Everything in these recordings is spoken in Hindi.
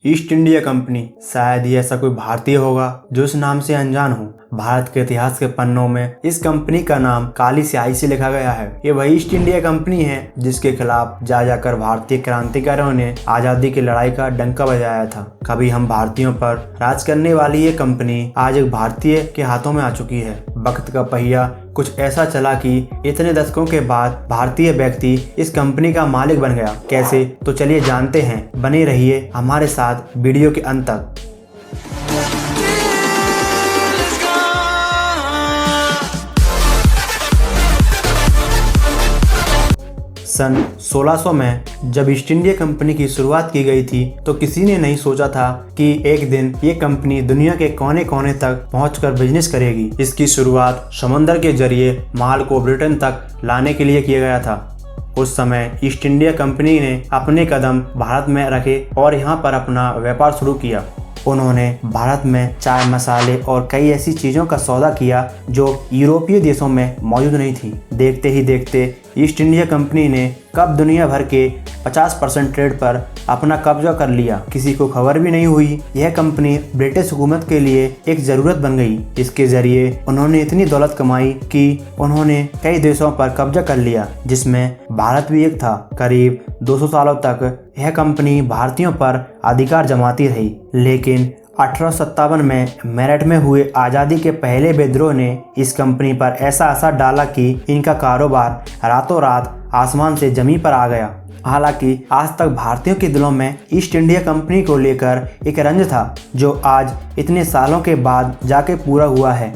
ईस्ट इंडिया कंपनी, शायद ही ऐसा कोई भारतीय होगा जो इस नाम से अनजान हो। भारत के इतिहास के पन्नों में इस कंपनी का नाम काली स्याही से लिखा गया है। ये वही ईस्ट इंडिया कंपनी है जिसके खिलाफ जा जाकर भारतीय क्रांतिकारियों ने आजादी की लड़ाई का डंका बजाया था। कभी हम भारतीयों पर राज करने वाली ये कंपनी आज एक भारतीय के हाथों में आ चुकी है। वक्त का पहिया कुछ ऐसा चला कि इतने दशकों के बाद भारतीय व्यक्ति इस कंपनी का मालिक बन गया। कैसे? तो चलिए जानते हैं। बने रहिए हमारे साथ वीडियो के अंत तक। सन 1600 में जब ईस्ट इंडिया कंपनी की शुरुआत की गई थी तो किसी ने नहीं सोचा था कि एक दिन ये कंपनी दुनिया के कोने कोने तक पहुंचकर बिजनेस करेगी। इसकी शुरुआत समुद्र के जरिए माल को ब्रिटेन तक लाने के लिए किया गया था। उस समय ईस्ट इंडिया कंपनी ने अपने कदम भारत में रखे और यहाँ पर अपना व्यापार शुरू किया। उन्होंने भारत में चाय, मसाले और कई ऐसी चीज़ों का सौदा किया जो यूरोपीय देशों में मौजूद नहीं थी। देखते ही देखते ईस्ट इंडिया कंपनी ने कब दुनिया भर के 50% ट्रेड पर अपना कब्जा कर लिया। किसी को खबर भी नहीं हुई। यह कंपनी ब्रिटिश हुकूमत के लिए एक ज़रूरत बन गई। इसके ज़रिए उन्होंने इतनी दौलत कमाई कि उन्होंने कई देशों पर कब्जा कर लिया, जिसमें भारत भी एक था। करीब 200 सालों तक यह कंपनी भारतीयों पर अधिकार जमाती रही, लेकिन 1857 में मेरठ में हुए आज़ादी के पहले विद्रोह ने इस कंपनी पर ऐसा असर डाला कि इनका कारोबार रातों रात आसमान से जमीन पर आ गया। हालांकि आज तक भारतीयों के दिलों में ईस्ट इंडिया कंपनी को लेकर एक रंज था जो आज इतने सालों के बाद जाके पूरा हुआ है।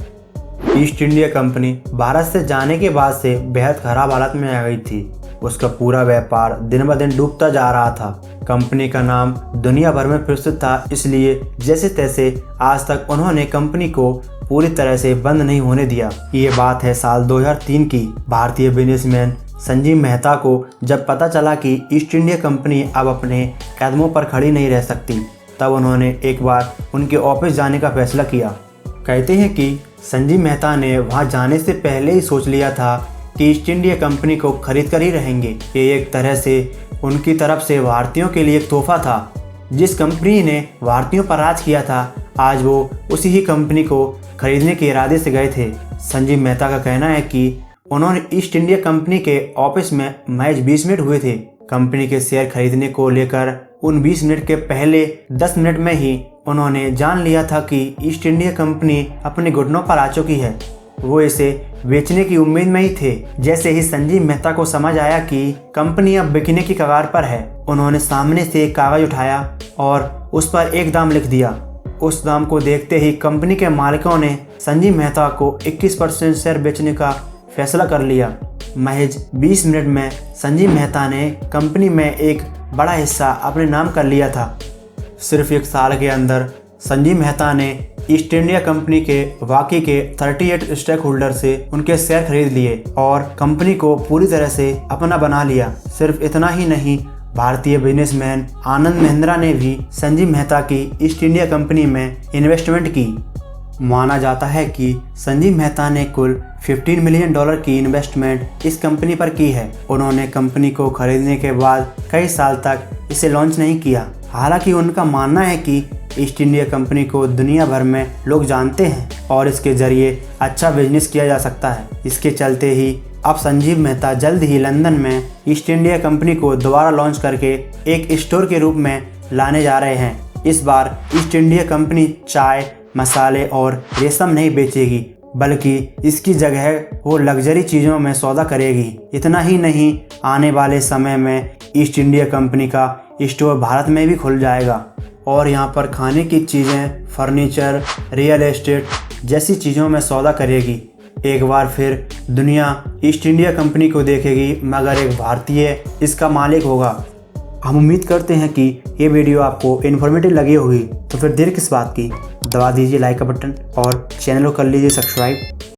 ईस्ट इंडिया कंपनी भारत से जाने के बाद से बेहद खराब हालत में आ गई थी। उसका पूरा व्यापार दिन ब दिन डूबता जा रहा था। कंपनी का नाम दुनिया भर में प्रसिद्ध था, इसलिए जैसे तैसे आज तक उन्होंने कंपनी को पूरी तरह से बंद नहीं होने दिया। ये बात है साल 2003 की। भारतीय बिजनेसमैन संजीव मेहता को जब पता चला कि ईस्ट इंडिया कंपनी अब अपने कदमों पर खड़ी नहीं रह सकती, तब उन्होंने एक बार उनके ऑफिस जाने का फैसला किया। कहते हैं कि संजीव मेहता ने वहाँ जाने से पहले ही सोच लिया था कि ईस्ट इंडिया कंपनी को खरीद कर ही रहेंगे। ये एक तरह से उनकी तरफ से भारतीयों के लिए एक तोहफा था। जिस कंपनी ने भारतीयों पर राज किया था, आज वो उसी ही कंपनी को खरीदने के इरादे से गए थे। संजीव मेहता का कहना है कि उन्होंने ईस्ट इंडिया कंपनी के ऑफिस में महज 20 मिनट हुए थे। कंपनी के शेयर खरीदने को लेकर उन 20 मिनट के पहले 10 मिनट में ही उन्होंने जान लिया था कि ईस्ट इंडिया कंपनी अपने घुटनों पर आ चुकी है। वो इसे बेचने की उम्मीद में ही थे। जैसे ही संजीव मेहता को समझ आया कि कंपनी अब बिकने की कगार पर है, उन्होंने सामने से एक कागज उठाया और उस पर एक दाम लिख दिया। उस दाम को देखते ही कंपनी के मालिकों ने संजीव मेहता को 21% शेयर बेचने का फैसला कर लिया। महज 20 मिनट में संजीव मेहता ने कंपनी में एक बड़ा हिस्सा अपने नाम कर लिया था। सिर्फ एक साल के अंदर संजीव मेहता ने ईस्ट इंडिया कंपनी के बाकी के 38 स्टेक होल्डर से उनके शेयर खरीद लिए और कंपनी को पूरी तरह से अपना बना लिया। सिर्फ इतना ही नहीं, भारतीय बिजनेसमैन आनंद महिंद्रा ने भी संजीव मेहता की ईस्ट इंडिया कंपनी में इन्वेस्टमेंट की। माना जाता है कि संजीव मेहता ने कुल $15 मिलियन की इन्वेस्टमेंट इस कंपनी पर की है। उन्होंने कंपनी को खरीदने के बाद कई साल तक इसे लॉन्च नहीं किया। हालांकि उनका मानना है कि ईस्ट इंडिया कंपनी को दुनिया भर में लोग जानते हैं और इसके ज़रिए अच्छा बिजनेस किया जा सकता है। इसके चलते ही अब संजीव मेहता जल्द ही लंदन में ईस्ट इंडिया कंपनी को दोबारा लॉन्च करके एक स्टोर के रूप में लाने जा रहे हैं। इस बार ईस्ट इंडिया कंपनी चाय, मसाले और रेशम नहीं बेचेगी, बल्कि इसकी जगह वो लग्जरी चीज़ों में सौदा करेगी। इतना ही नहीं, आने वाले समय में ईस्ट इंडिया कंपनी का स्टोर भारत में भी खुल जाएगा और यहाँ पर खाने की चीज़ें, फर्नीचर, रियल एस्टेट जैसी चीज़ों में सौदा करेगी। एक बार फिर दुनिया ईस्ट इंडिया कंपनी को देखेगी, मगर एक भारतीय इसका मालिक होगा। हम उम्मीद करते हैं कि ये वीडियो आपको इन्फॉर्मेटिव लगी होगी। तो फिर देर किस बात की, दबा दीजिए लाइक का बटन और चैनल को कर लीजिए सब्सक्राइब।